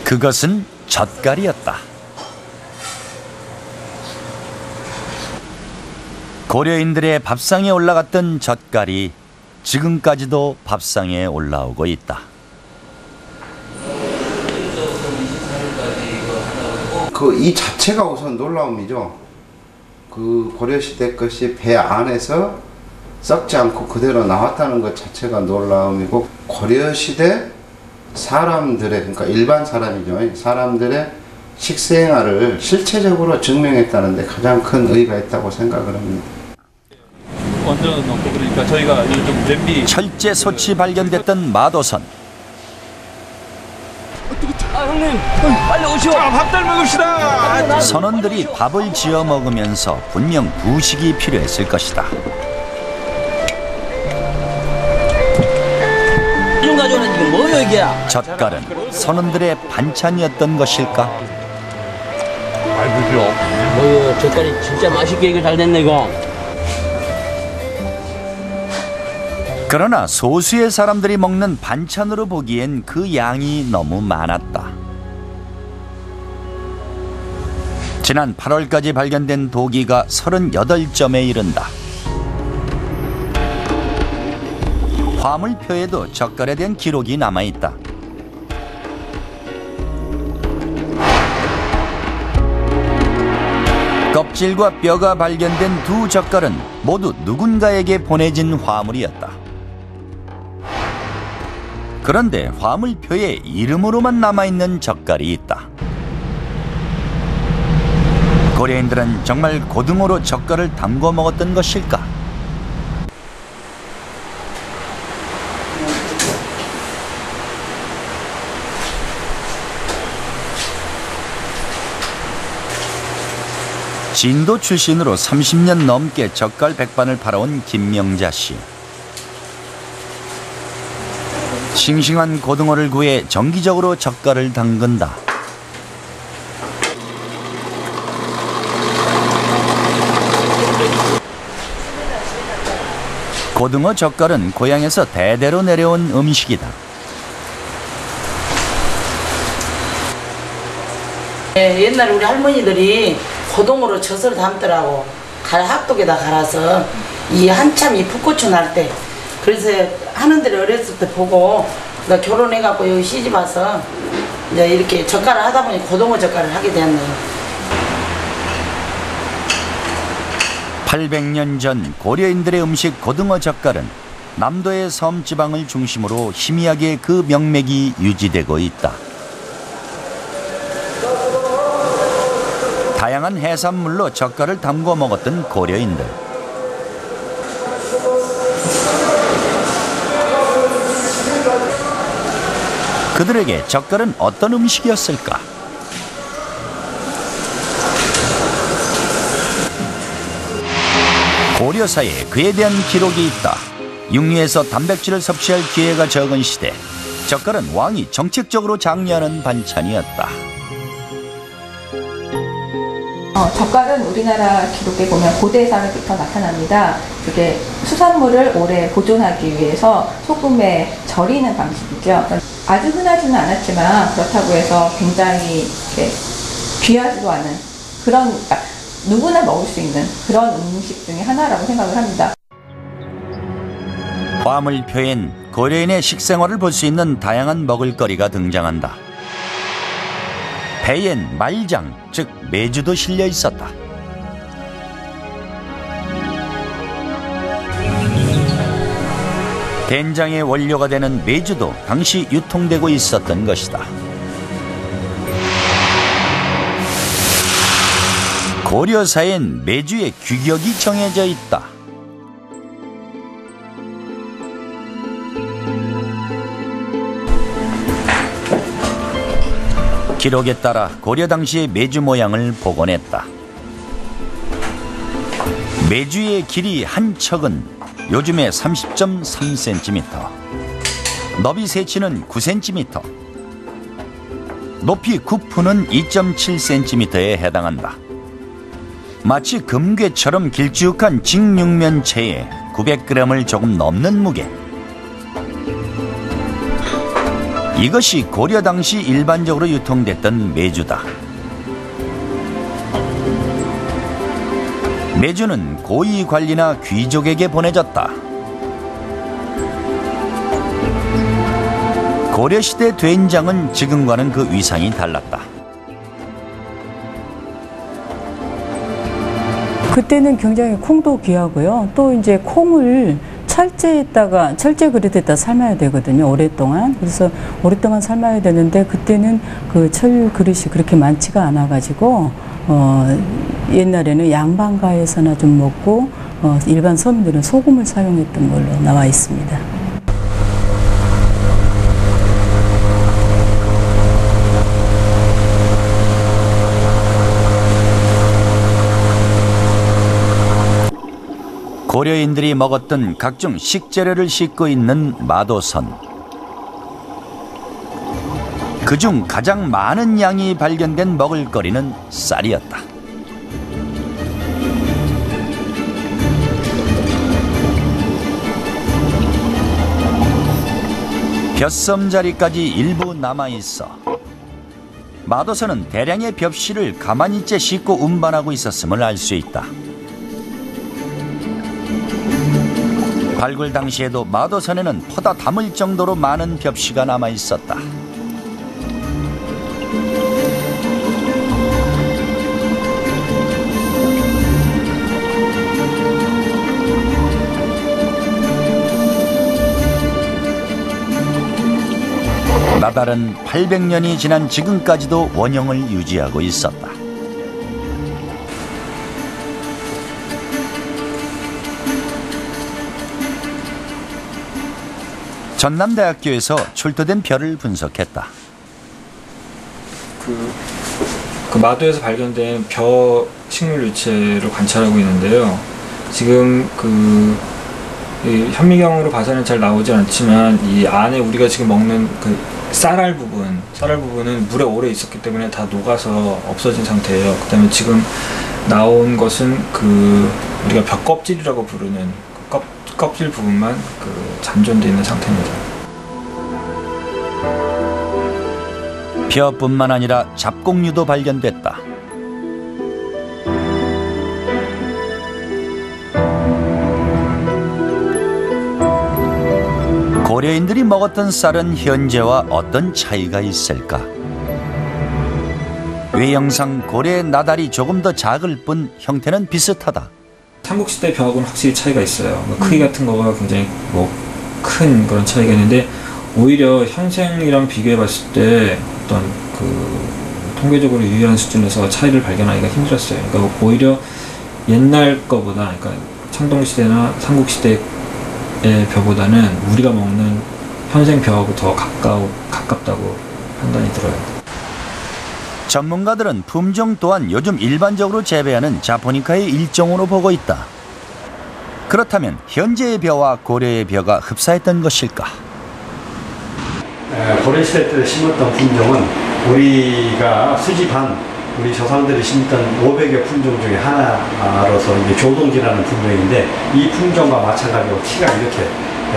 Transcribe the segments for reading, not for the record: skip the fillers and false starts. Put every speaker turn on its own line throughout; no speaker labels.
그것은 젓갈이었다. 고려인들의 밥상에 올라갔던 젓갈이 지금까지도 밥상에 올라오고 있다.
이 자체가 우선 놀라움이죠. 그 고려시대 것이 배 안에서 썩지 않고 그대로 나왔다는 것 자체가 놀라움이고, 고려시대 사람들의, 그러니까 일반 사람이죠. 사람들의 식생활을 실체적으로 증명했다는 데 가장 큰 의의가 있다고 생각을 합니다.
완전 없고, 그러니까 저희가 좀 냄비
철제 솥이 발견됐던 마도선.
형님 빨리 오시오. 밥들 먹읍시다.
선원들이 밥을 지어 먹으면서 분명 부식이 필요했을 것이다.
이런 가져오는 이게 뭐요 이게?
젓갈은 선원들의 반찬이었던 것일까?
아이고
뭐요, 젓갈이 진짜 맛있게 이거 잘 됐네 이거.
그러나 소수의 사람들이 먹는 반찬으로 보기엔 그 양이 너무 많았다. 지난 8월까지 발견된 도기가 38점에 이른다. 화물표에도 젓갈에 대한 기록이 남아있다. 껍질과 뼈가 발견된 두 젓갈은 모두 누군가에게 보내진 화물이었다. 그런데 화물표에 이름으로만 남아있는 젓갈이 있다. 고려인들은 정말 고등어로 젓갈을 담궈 먹었던 것일까? 진도 출신으로 30년 넘게 젓갈 백반을 팔아온 김명자 씨. 싱싱한 고등어를 구해 정기적으로 젓갈을 담근다. 고등어 젓갈은 고향에서 대대로 내려온 음식이다.
옛날 우리 할머니들이 고동으로 젖을 담더라고. 학독에다 갈아서 이 한참 이 풋고추 날 때. 그래서 하는 데를 어렸을 때 보고 나 결혼해갖고 여기 시집 와서 이제 이렇게 젓갈을 하다 보니 고등어 젓갈을 하게 되었네요.
800년 전 고려인들의 음식 고등어 젓갈은 남도의 섬지방을 중심으로 희미하게 그 명맥이 유지되고 있다. 다양한 해산물로 젓갈을 담궈 먹었던 고려인들. 그들에게 젓갈은 어떤 음식이었을까? 고려사에 그에 대한 기록이 있다. 육류에서 단백질을 섭취할 기회가 적은 시대, 젓갈은 왕이 정책적으로 장려하는 반찬이었다.
젓갈은 우리나라 기록에 보면 고대사회부터 나타납니다. 그게 수산물을 오래 보존하기 위해서 소금에 절이는 방식이죠. 아주 흔하지는 않았지만 그렇다고 해서 굉장히 귀하지도 않은 그런, 누구나 먹을 수 있는 그런 음식 중에 하나라고 생각을 합니다.
화물표엔 고려인의 식생활을 볼 수 있는 다양한 먹을거리가 등장한다. 배엔 말장, 즉 메주도 실려 있었다. 된장의 원료가 되는 메주도 당시 유통되고 있었던 것이다. 고려사엔 메주의 규격이 정해져 있다. 기록에 따라 고려 당시의 메주 모양을 복원했다. 메주의 길이 한 척은 요즘의 30.3cm, 너비 세치는 9cm, 높이 9푼은 2.7cm에 해당한다. 마치 금괴처럼 길쭉한 직육면체에 900g을 조금 넘는 무게. 이것이 고려 당시 일반적으로 유통됐던 메주다. 메주는 고위 관리나 귀족에게 보내졌다. 고려시대 된장은 지금과는 그 위상이 달랐다.
그때는 굉장히 콩도 귀하고요. 또 이제 콩을 철제 그릇에다 삶아야 되거든요. 오랫동안. 그래서 오랫동안 삶아야 되는데 그때는 그 철 그릇이 그렇게 많지가 않아가지고 옛날에는 양반가에서나 좀 먹고 일반 서민들은 소금을 사용했던 걸로 나와 있습니다.
고려인들이 먹었던 각종 식재료를 싣고 있는 마도선. 그중 가장 많은 양이 발견된 먹을거리는 쌀이었다. 볕섬자리까지 일부 남아있어 마도선은 대량의 벽실을 가만히째 싣고 운반하고 있었음을 알 수 있다. 발굴 당시에도 마도선에는 퍼다 담을 정도로 많은 벽시가 남아 있었다. 나달은 800년이 지난 지금까지도 원형을 유지하고 있었다. 전남대학교에서 출토된 벼를 분석했다.
그 마도에서 발견된 벼 식물 유체를 관찰하고 있는데요. 지금 이 현미경으로 봐서는 잘 나오지 않지만 이 안에 우리가 지금 먹는 그 쌀알 부분은 물에 오래 있었기 때문에 다 녹아서 없어진 상태예요. 그다음에 지금 나온 것은 우리가 벼 껍질이라고 부르는 껍질 부분만 잔존되어 있는 상태입니다.
벼뿐만 아니라 잡곡류도 발견됐다. 고려인들이 먹었던 쌀은 현재와 어떤 차이가 있을까? 외형상 고려의 나달이 조금 더 작을 뿐 형태는 비슷하다.
삼국시대 벼하고는 확실히 차이가 있어요. 크기 같은 거가 굉장히 큰 그런 차이가 있는데 오히려 현생이랑 비교해 봤을 때 어떤 통계적으로 유의한 수준에서 차이를 발견하기가 힘들었어요. 그러니까 오히려 옛날 거보다, 그러니까 청동시대나 삼국시대의 벼보다는 우리가 먹는 현생 벼하고 더 가깝다고 판단이 들어요.
전문가들은 품종 또한 요즘 일반적으로 재배하는 자포니카의 일종으로 보고 있다. 그렇다면 현재의 벼와 고려의 벼가 흡사했던 것일까?
고려시대 때 심었던 품종은 우리가 수집한 우리 조상들이 심던 500여 품종 중에 하나로서 이게 조동기라는 품종인데 이 품종과 마찬가지로 키가 이렇게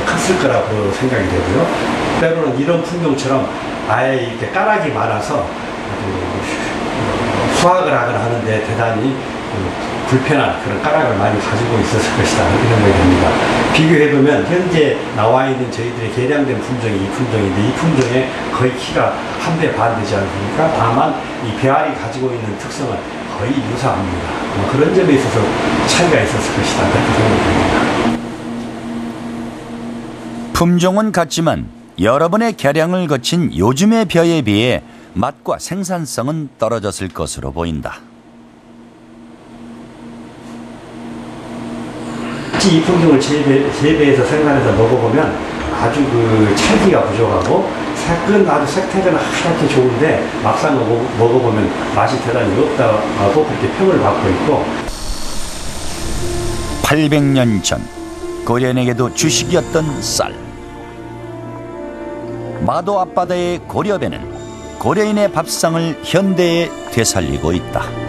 컸을 거라고 생각이 되고요. 때로는 이런 품종처럼 아예 이렇게 까락이 많아서 수확을 하는데 대단히 불편한 그런 까락을 많이 가지고 있었을 것이다 이렇게 생각이 됩니다. 비교해보면 현재 나와 있는 저희들의 개량된 품종이 이 품종인데 이 품종의 거의 키가 1배 반 되지 않습니까? 다만 이 배알이 가지고 있는 특성은 거의 유사합니다. 그런 점에 있어서 차이가 있었을 것이다 그렇게 생각이 됩니다.
품종은 같지만 여러 번의 개량을 거친 요즘의 벼에 비해 맛과 생산성은 떨어졌을 것으로 보인다.
이 품종을 재배해서 생산해서 먹어보면 아주 찰기가 부족하고 색은 아주 색태는 하얗게 좋은데 막상 먹어보면 맛이 대단히 없다고 그렇게 평을 받고 있고
800년 전 고려인에게도 주식이었던 쌀. 마도 앞바다의 고려배는 고려인의 밥상을 현대에 되살리고 있다.